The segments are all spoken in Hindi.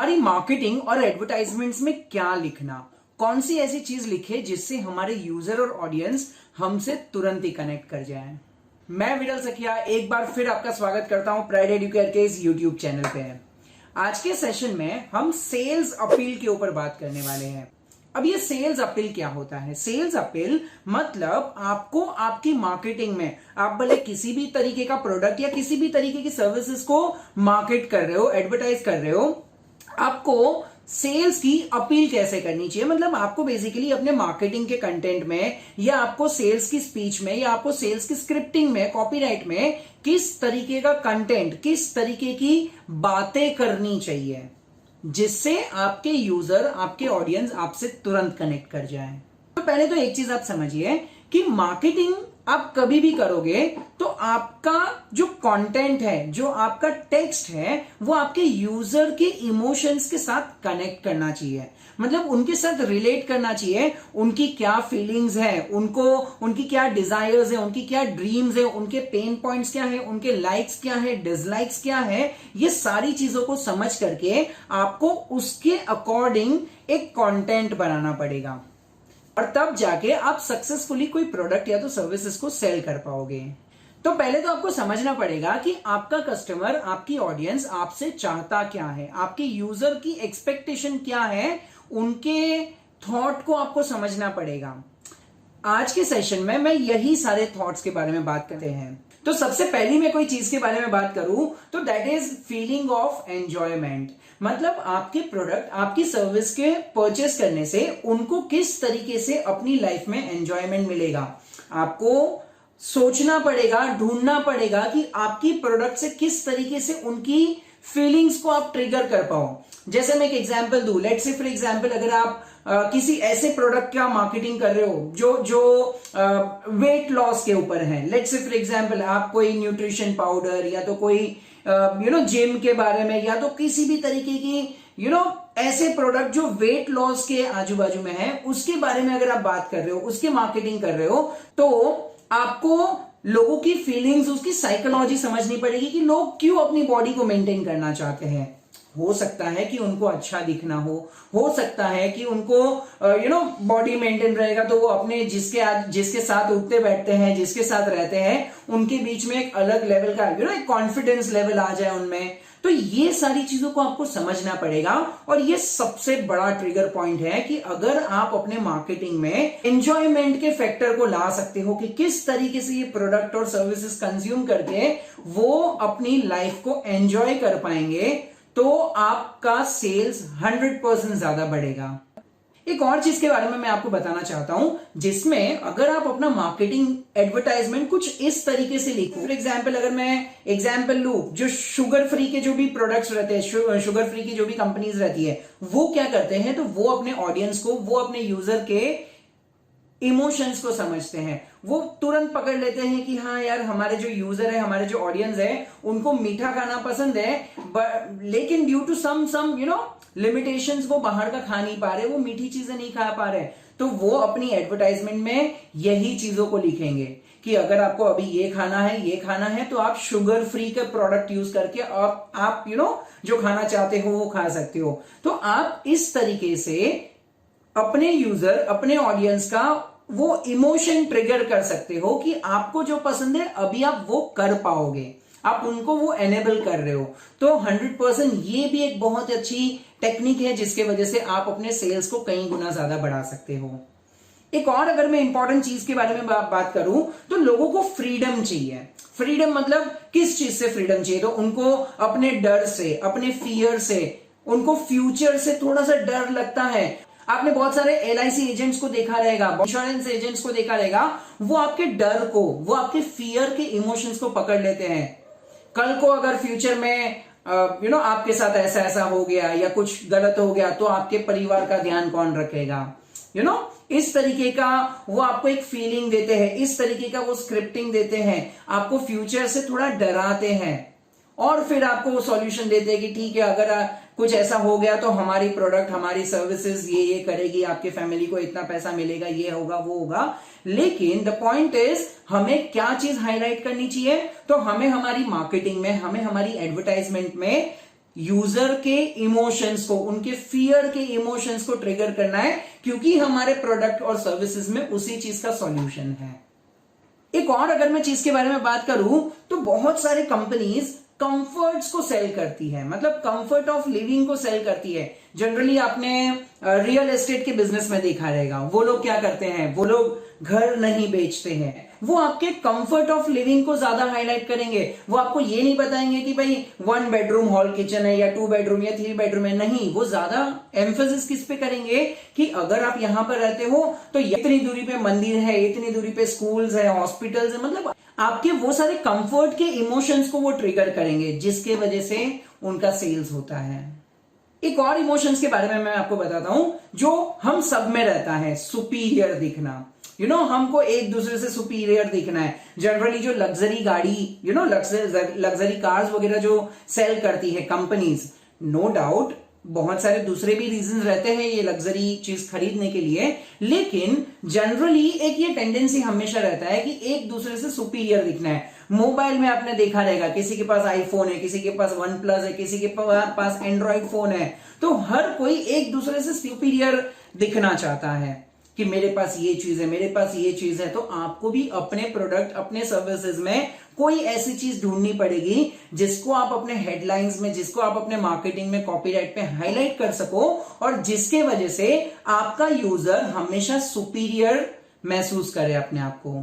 हमारी मार्केटिंग और एडवर्टाइजमेंट्स में क्या लिखना, कौन सी ऐसी चीज लिखे जिससे हमारे यूजर और ऑडियंस हमसे तुरंत ही कनेक्ट कर जाए। मैं विरल सखिया एक बार फिर आपका स्वागत करता हूं प्राइड एडुकेयर के इस यूट्यूब चैनल पे। आज के सेशन में हम सेल्स अपील के ऊपर बात करने वाले हैं। अब ये सेल्स अपील क्या होता है? सेल्स अपील मतलब आपको आपकी मार्केटिंग में, आप भले किसी भी तरीके का प्रोडक्ट या किसी भी तरीके की सर्विसेज को मार्केट कर रहे हो, एडवर्टाइज कर रहे हो, आपको सेल्स की अपील कैसे करनी चाहिए। मतलब आपको बेसिकली अपने मार्केटिंग के कंटेंट में या आपको सेल्स की स्पीच में या आपको सेल्स की स्क्रिप्टिंग में, कॉपीराइट में किस तरीके का कंटेंट, किस तरीके की बातें करनी चाहिए जिससे आपके यूजर, आपके ऑडियंस आपसे तुरंत कनेक्ट कर जाए। तो पहले तो एक चीज आप समझिए कि मार्केटिंग आप कभी भी करोगे तो आपका जो कंटेंट है, जो आपका टेक्स्ट है, वो आपके यूजर के इमोशंस के साथ कनेक्ट करना चाहिए। मतलब उनके साथ रिलेट करना चाहिए। उनकी क्या फीलिंग्स है, उनकी क्या डिजायर्स है, उनकी क्या ड्रीम्स है, उनके पेन पॉइंट्स क्या है, उनके लाइक्स क्या है, डिसलाइक्स क्या है, ये सारी चीजों को समझ करके आपको उसके अकॉर्डिंग एक कंटेंट बनाना पड़ेगा और तब जाके आप सक्सेसफुली कोई प्रोडक्ट या तो सर्विसेज को सेल कर पाओगे। तो पहले तो आपको समझना पड़ेगा कि आपका कस्टमर, आपकी ऑडियंस आपसे चाहता क्या है, आपके यूजर की एक्सपेक्टेशन क्या है, उनके थॉट को आपको समझना पड़ेगा। आज के सेशन में मैं यही सारे थॉट्स के बारे में बात करते हैं। तो सबसे पहली मैं कोई चीज के बारे में बात करूं तो that is feeling of enjoyment. मतलब आपके प्रोडक्ट, आपकी सर्विस के परचेस करने से उनको किस तरीके से अपनी लाइफ में एंजॉयमेंट मिलेगा। आपको सोचना पड़ेगा, ढूंढना पड़ेगा कि आपकी प्रोडक्ट से किस तरीके से उनकी फीलिंग्स को आप ट्रिगर कर पाओ। जैसे मैं एक एग्जांपल दूं, लेट्स से फॉर एग्जांपल अगर आप किसी ऐसे प्रोडक्ट का मार्केटिंग कर रहे हो जो वेट लॉस के ऊपर है, लेट्स से फॉर एग्जांपल आप कोई न्यूट्रिशन पाउडर या तो कोई जिम के बारे में या तो किसी भी तरीके की ऐसे प्रोडक्ट जो वेट लॉस के आजू बाजू में है, उसके बारे में अगर आप बात कर रहे हो, उसके मार्केटिंग कर रहे हो, तो आपको लोगों की फीलिंग्स, उसकी साइकोलॉजी समझनी पड़ेगी कि लोग क्यों अपनी बॉडी को मेंटेन करना चाहते हैं। हो सकता है कि उनको अच्छा दिखना हो सकता है कि उनको बॉडी मेंटेन रहेगा तो वो अपने जिसके साथ उठते बैठते हैं, जिसके साथ रहते हैं, उनके बीच में एक अलग लेवल का एक कॉन्फिडेंस लेवल आ जाए उनमें। तो ये सारी चीजों को आपको समझना पड़ेगा और ये सबसे बड़ा ट्रिगर पॉइंट है कि अगर आप अपने मार्केटिंग में एंजॉयमेंट के फैक्टर को ला सकते हो कि किस तरीके से ये प्रोडक्ट और सर्विसेज कंज्यूम करके वो अपनी लाइफ को एंजॉय कर पाएंगे, तो आपका सेल्स 100% ज्यादा बढ़ेगा। एक और चीज के बारे में मैं आपको बताना चाहता हूं, जिसमें अगर आप अपना मार्केटिंग एडवर्टाइजमेंट कुछ इस तरीके से लिखो। फॉर एग्जांपल अगर मैं एग्जांपल लूं, जो शुगर फ्री के जो भी प्रोडक्ट्स रहते हैं, शुगर फ्री की जो भी कंपनीज रहती है, वो क्या करते हैं, तो वो अपने ऑडियंस को, वो अपने यूजर के इमोशंस को समझते हैं। वो तुरंत पकड़ लेते हैं कि हाँ यार, हमारे जो यूजर है, हमारे जो ऑडियंस है, उनको मीठा खाना पसंद है, लेकिन ड्यू टू सम लिमिटेशंस वो बाहर का खा नहीं पा रहे, वो मीठी चीजें नहीं खा पा रहे, तो वो अपनी एडवर्टाइजमेंट में यही चीजों को लिखेंगे कि अगर आपको अभी ये खाना है तो आप शुगर फ्री का प्रोडक्ट यूज करके आप जो खाना चाहते हो वो खा सकते हो। तो आप इस तरीके से अपने यूजर, अपने ऑडियंस का वो इमोशन ट्रिगर कर सकते हो कि आपको जो पसंद है अभी आप वो कर पाओगे, आप उनको वो एनेबल कर रहे हो। तो 100% ये भी एक बहुत अच्छी टेक्निक है जिसके वजह से आप अपने सेल्स को कई गुना ज्यादा बढ़ा सकते हो। एक और अगर मैं इंपॉर्टेंट चीज के बारे में बात करूं तो लोगों को फ्रीडम चाहिए। फ्रीडम मतलब किस चीज से फ्रीडम चाहिए? तो उनको अपने डर से, अपने फियर से, उनको फ्यूचर से थोड़ा सा डर लगता है। आपने बहुत सारे LIC एजेंट्स को देखा रहेगा, इंश्योरेंस एजेंट्स को देखा रहेगा, वो आपके डर को, वो आपके फियर के इमोशंस को पकड़ लेते हैं। कल को अगर फ्यूचर में आपके साथ ऐसा हो गया या कुछ गलत हो गया तो आपके परिवार का ध्यान कौन रखेगा? इस तरीके का वो आपको एक फीलिंग देते हैं, इस तरीके का वो स्क्रिप्टिंग देते हैं, आपको फ्यूचर से थोड़ा डराते हैं और फिर आपको वो सॉल्यूशन देते हैं कि ठीक है, अगर कुछ ऐसा हो गया तो हमारी प्रोडक्ट, हमारी सर्विसेज ये करेगी, आपके फैमिली को इतना पैसा मिलेगा, ये होगा, वो होगा। लेकिन द पॉइंट इज, हमें क्या चीज हाईलाइट करनी चाहिए? तो हमें हमारी मार्केटिंग में, हमें हमारी एडवर्टाइजमेंट में यूजर के इमोशंस को, उनके फियर के इमोशंस को ट्रिगर करना है, क्योंकि हमारे प्रोडक्ट और सर्विसेज में उसी चीज का सॉल्यूशन है। एक और अगर मैं चीज के बारे में बात करूं तो बहुत सारे कंपनीज कंफर्ट्स को सेल करती है, मतलब कंफर्ट ऑफ लिविंग को सेल करती है। जनरली आपने रियल एस्टेट के बिजनेस में देखा रहेगा, वो लोग क्या करते हैं, वो लोग घर नहीं बेचते हैं, वो आपके कंफर्ट ऑफ लिविंग को ज्यादा हाईलाइट करेंगे। वो आपको ये नहीं बताएंगे कि भाई 1 बेडरूम हॉल किचन है या 2 बेडरूम या 3 बेडरूम है, नहीं, वो ज्यादा एम्फेसिस किस पे करेंगे कि अगर आप यहां पर रहते हो तो इतनी दूरी पे मंदिर है, इतनी दूरी पे स्कूल्स है, हॉस्पिटल्स है, मतलब आपके वो सारे कंफर्ट के इमोशंस को वो ट्रिगर करेंगे, जिसके वजह से उनका सेल्स होता है। एक और इमोशंस के बारे में मैं आपको बताता हूं जो हम सब में रहता है, सुपीरियर दिखना। हमको एक दूसरे से सुपीरियर दिखना है। जनरली जो लग्जरी गाड़ी, लग्जरी कार्स वगैरह जो सेल करती है कंपनीज, नो डाउट बहुत सारे दूसरे भी रीजन रहते हैं ये लग्जरी चीज खरीदने के लिए, लेकिन जनरली एक ये टेंडेंसी हमेशा रहता है कि एक दूसरे से सुपीरियर दिखना है। मोबाइल में आपने देखा रहेगा, किसी के पास आईफोन है, किसी के पास OnePlus है, किसी के पास एंड्रॉइड फोन है, तो हर कोई एक दूसरे से सुपीरियर दिखना चाहता है कि मेरे पास ये चीज है, मेरे पास ये चीज है। तो आपको भी अपने प्रोडक्ट, अपने सर्विसेज में कोई ऐसी चीज ढूंढनी पड़ेगी जिसको आप अपने हेडलाइंस में, जिसको आप अपने मार्केटिंग में, कॉपीराइट पे हाईलाइट कर सको, और जिसके वजह से आपका यूजर हमेशा सुपीरियर महसूस करे अपने आप को।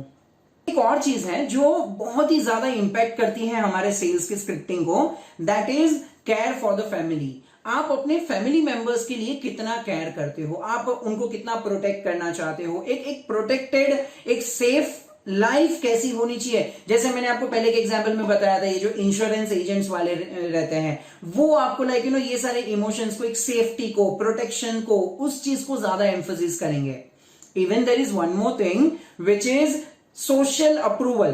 एक और चीज है जो बहुत ही ज्यादा इंपैक्ट करती है हमारे सेल्स की स्क्रिप्टिंग को, that is care for the family. आप अपने फैमिली मेंबर्स के लिए कितना केयर करते हो, आप उनको कितना प्रोटेक्ट करना चाहते हो। एक प्रोटेक्टेड, एक सेफ लाइफ कैसी होनी चाहिए। जैसे मैंने आपको पहले के एग्जांपल में बताया था, ये जो इंश्योरेंस एजेंट्स वाले रहते हैं, वो आपको ये सारे इमोशंस को, एक सेफ्टी को, प्रोटेक्शन को, उस चीज को ज्यादा एम्फोसिस करेंगे। Even there is one more thing which is social approval.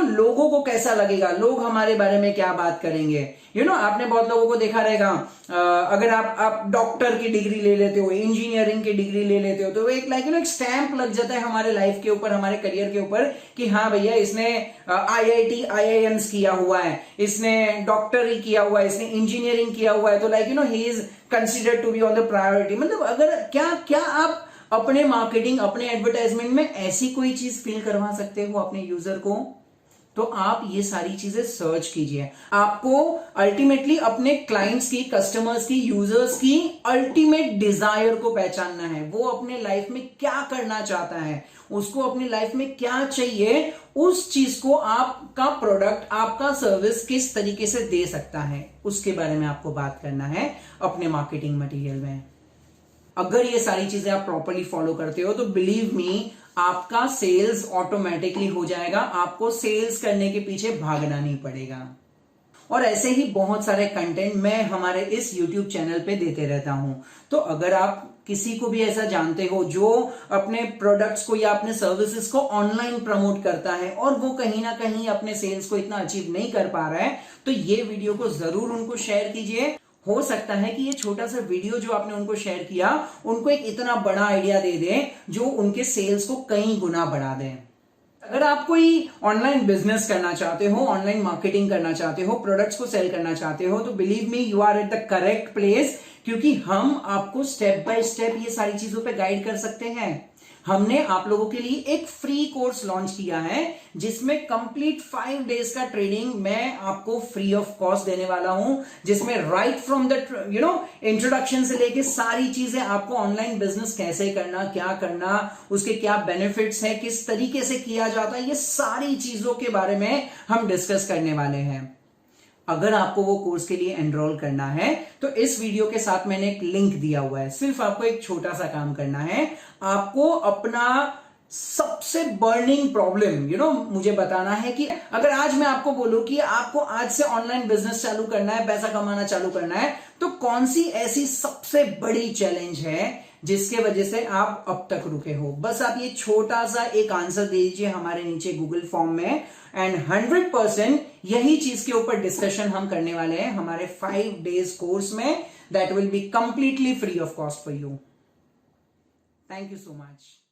लोगों को कैसा लगेगा, लोग हमारे बारे में क्या बात करेंगे। आपने बहुत लोगों को देखा रहेगा, अगर आप डॉक्टर की डिग्री ले लेते हो, इंजीनियरिंग की डिग्री ले लेते हो, तो एक एक स्टैंप लग जाता है हमारे लाइफ के ऊपर, हमारे करियर के ऊपर, कि हाँ भैया इसने IIT IIMs किया हुआ है, इसने डॉक्टरी किया हुआ है, इसने इंजीनियरिंग किया हुआ है, तो he is considered to be on the priority. मतलब अगर क्या आप अपने मार्केटिंग, अपने एडवर्टाइजमेंट में ऐसी कोई चीज फील करवा सकते हो अपने यूजर को, तो आप ये सारी चीजें सर्च कीजिए। आपको अल्टीमेटली अपने क्लाइंट्स की, कस्टमर्स की, यूजर्स की अल्टीमेट डिजायर को पहचानना है। वो अपने लाइफ में क्या करना चाहता है, उसको अपनी लाइफ में क्या चाहिए, उस चीज को आपका प्रोडक्ट, आपका सर्विस किस तरीके से दे सकता है, उसके बारे में आपको बात करना है अपने मार्केटिंग मटेरियल में। अगर ये सारी चीजें आप प्रॉपरली फॉलो करते हो तो बिलीव मी, आपका सेल्स ऑटोमेटिकली हो जाएगा, आपको सेल्स करने के पीछे भागना नहीं पड़ेगा। और ऐसे ही बहुत सारे कंटेंट मैं हमारे इस YouTube चैनल पे देते रहता हूं। तो अगर आप किसी को भी ऐसा जानते हो जो अपने प्रोडक्ट्स को या अपने सर्विसेज को ऑनलाइन प्रमोट करता है और वो कहीं ना कहीं अपने सेल्स को इतना अचीव नहीं कर पा रहा है, तो ये वीडियो को जरूर उनको शेयर कीजिए। हो सकता है कि ये छोटा सा वीडियो जो आपने उनको शेयर किया, उनको एक इतना बड़ा आइडिया दे दे जो उनके सेल्स को कई गुना बढ़ा दे। अगर आप कोई ऑनलाइन बिजनेस करना चाहते हो, ऑनलाइन मार्केटिंग करना चाहते हो, प्रोडक्ट्स को सेल करना चाहते हो, तो believe me, you are at the correct place, क्योंकि हम आपको स्टेप बाय स्टेप ये सारी चीजों पे गाइड कर सकते हैं। हमने आप लोगों के लिए एक फ्री कोर्स लॉन्च किया है जिसमें कंप्लीट 5 डेज का ट्रेनिंग मैं आपको फ्री ऑफ कॉस्ट देने वाला हूं, जिसमें राइट फ्रॉम द इंट्रोडक्शन से लेके सारी चीजें, आपको ऑनलाइन बिजनेस कैसे करना, क्या करना, उसके क्या बेनिफिट्स है, किस तरीके से किया जाता है, ये सारी चीजों के बारे में हम डिस्कस करने वाले हैं। अगर आपको वो कोर्स के लिए एनरोल करना है तो इस वीडियो के साथ मैंने एक लिंक दिया हुआ है। सिर्फ आपको एक छोटा सा काम करना है, आपको अपना सबसे बर्निंग प्रॉब्लम मुझे बताना है कि अगर आज मैं आपको बोलूं कि आपको आज से ऑनलाइन बिजनेस चालू करना है, पैसा कमाना चालू करना है, तो कौन सी ऐसी सबसे बड़ी चैलेंज है जिसके वजह से आप अब तक रुके हो। बस आप ये छोटा सा एक आंसर दे दीजिए हमारे नीचे गूगल फॉर्म में, एंड 100% यही चीज के ऊपर डिस्कशन हम करने वाले हैं हमारे 5 डेज कोर्स में, that will be completely free of cost for you. Thank you so much.